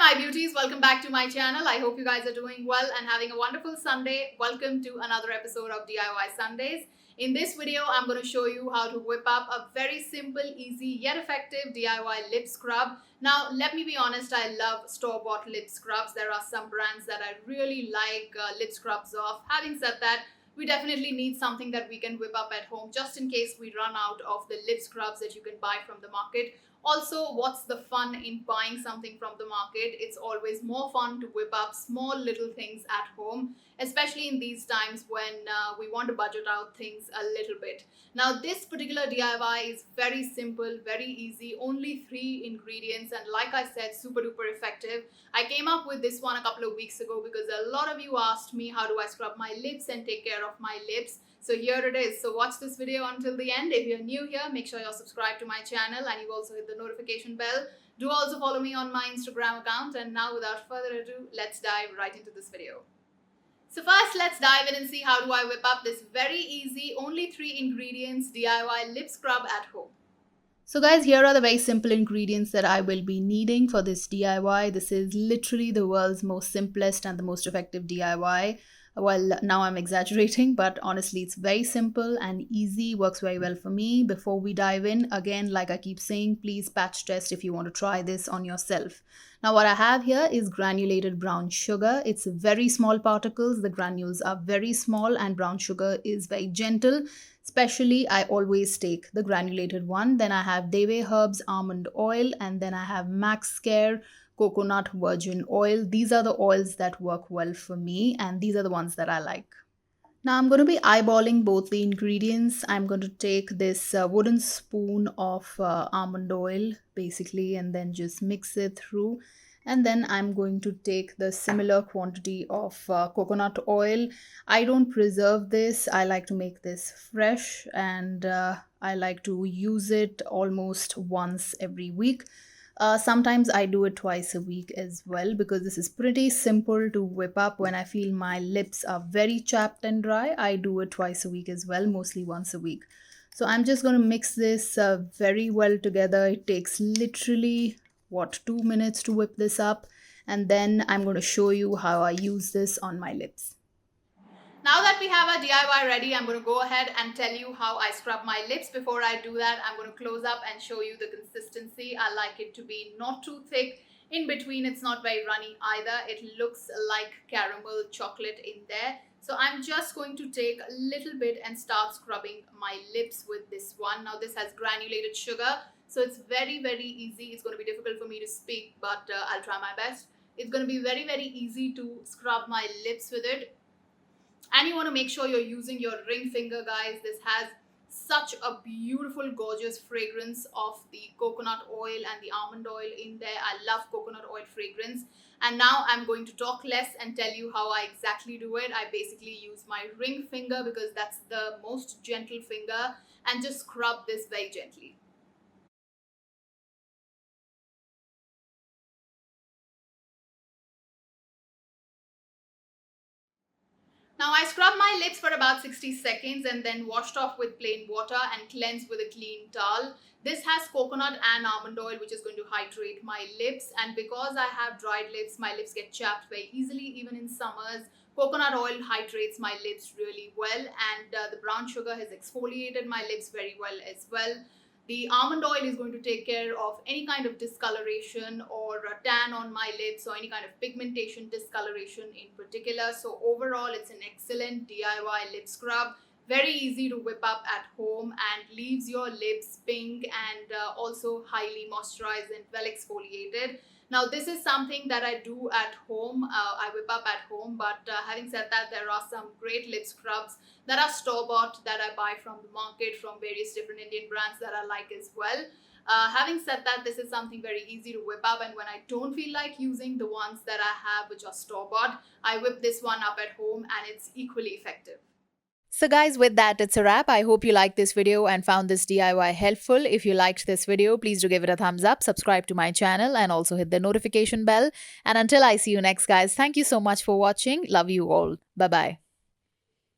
my beauties, welcome back to my channel. I hope you guys are doing well and having a wonderful Sunday. Welcome to another episode of DIY Sundays. In this video, I'm going to show you how to whip up a very simple, easy yet effective DIY lip scrub. Now, let me be honest, I love store-bought lip scrubs. There are some brands that I really like lip scrubs of. Having said that, we definitely need something that we can whip up at home just in case we run out of the lip scrubs that you can buy from the market. Also, what's the fun in buying something from the market? It's always more fun to whip up small little things at home, especially in these times when we want to budget out things a little bit. Now, this particular DIY is very simple, very easy, only 3 ingredients, and like I said, super duper effective. I came up with this one a couple of weeks ago because a lot of you asked me how do I scrub my lips and take care of my lips. So here it is. So watch this video until the end. If you're new here, make sure you're subscribed to my channel and you also hit the notification bell. Do also follow me on my Instagram account. And now without further ado, let's dive right into this video. So first, let's dive in and see how do I whip up this very easy, only 3 ingredients DIY lip scrub at home. So guys, here are the very simple ingredients that I will be needing for this DIY. This is literally the world's most simplest and the most effective DIY. Well, now I'm exaggerating, but honestly, it's very simple and easy, works very well for me. Before we dive in, again, like I keep saying, please patch test if you want to try this on yourself. Now, what I have here is granulated brown sugar. It's very small particles. The granules are very small and brown sugar is very gentle. Especially, I always take the granulated one. Then I have Deve Herbs almond oil, and then I have Max Care coconut virgin oil. These are the oils that work well for me, and these are the ones that I like. Now I'm going to be eyeballing both the ingredients. I'm going to take this wooden spoon of almond oil basically and then just mix it through. And then I'm going to take the similar quantity of coconut oil. I don't preserve this. I like to make this fresh, and I like to use it almost once every week. Sometimes I do it twice a week as well because this is pretty simple to whip up. When I feel my lips are very chapped and dry, I do it twice a week as well, mostly once a week. So I'm just going to mix this very well together. It takes literally, 2 minutes to whip this up, and then I'm going to show you how I use this on my lips. Now that we have our DIY ready, I'm going to go ahead and tell you how I scrub my lips. Before I do that, I'm going to close up and show you the consistency. I like it to be not too thick. In between, it's not very runny either. It looks like caramel chocolate in there. So I'm just going to take a little bit and start scrubbing my lips with this one. Now this has granulated sugar, so it's very, very easy. It's going to be difficult for me to speak, but I'll try my best. It's going to be very, very easy to scrub my lips with it. And you want to make sure you're using your ring finger, guys. This has such a beautiful, gorgeous fragrance of the coconut oil and the almond oil in there. I love coconut oil fragrance. And now I'm going to talk less and tell you how I exactly do it. I basically use my ring finger because that's the most gentle finger, and just scrub this very gently. Now I scrub my lips for about 60 seconds and then washed off with plain water and cleansed with a clean towel. This has coconut and almond oil, which is going to hydrate my lips, and because I have dried lips, my lips get chapped very easily even in summers. Coconut oil hydrates my lips really well, and the brown sugar has exfoliated my lips very well as well. The almond oil is going to take care of any kind of discoloration or a tan on my lips or any kind of pigmentation discoloration in particular. So overall, it's an excellent DIY lip scrub. Very easy to whip up at home and leaves your lips pink and also highly moisturized and well exfoliated. Now this is something that I do at home, I whip up at home, but having said that, there are some great lip scrubs that are store-bought that I buy from the market from various different Indian brands that I like as well. Having said that, this is something very easy to whip up, and when I don't feel like using the ones that I have which are store-bought, I whip this one up at home and it's equally effective. So guys, with that, it's a wrap. I hope you liked this video and found this DIY helpful. If you liked this video, please do give it a thumbs up, subscribe to my channel, and also hit the notification bell. And until I see you next, guys, thank you so much for watching. Love you all. Bye-bye.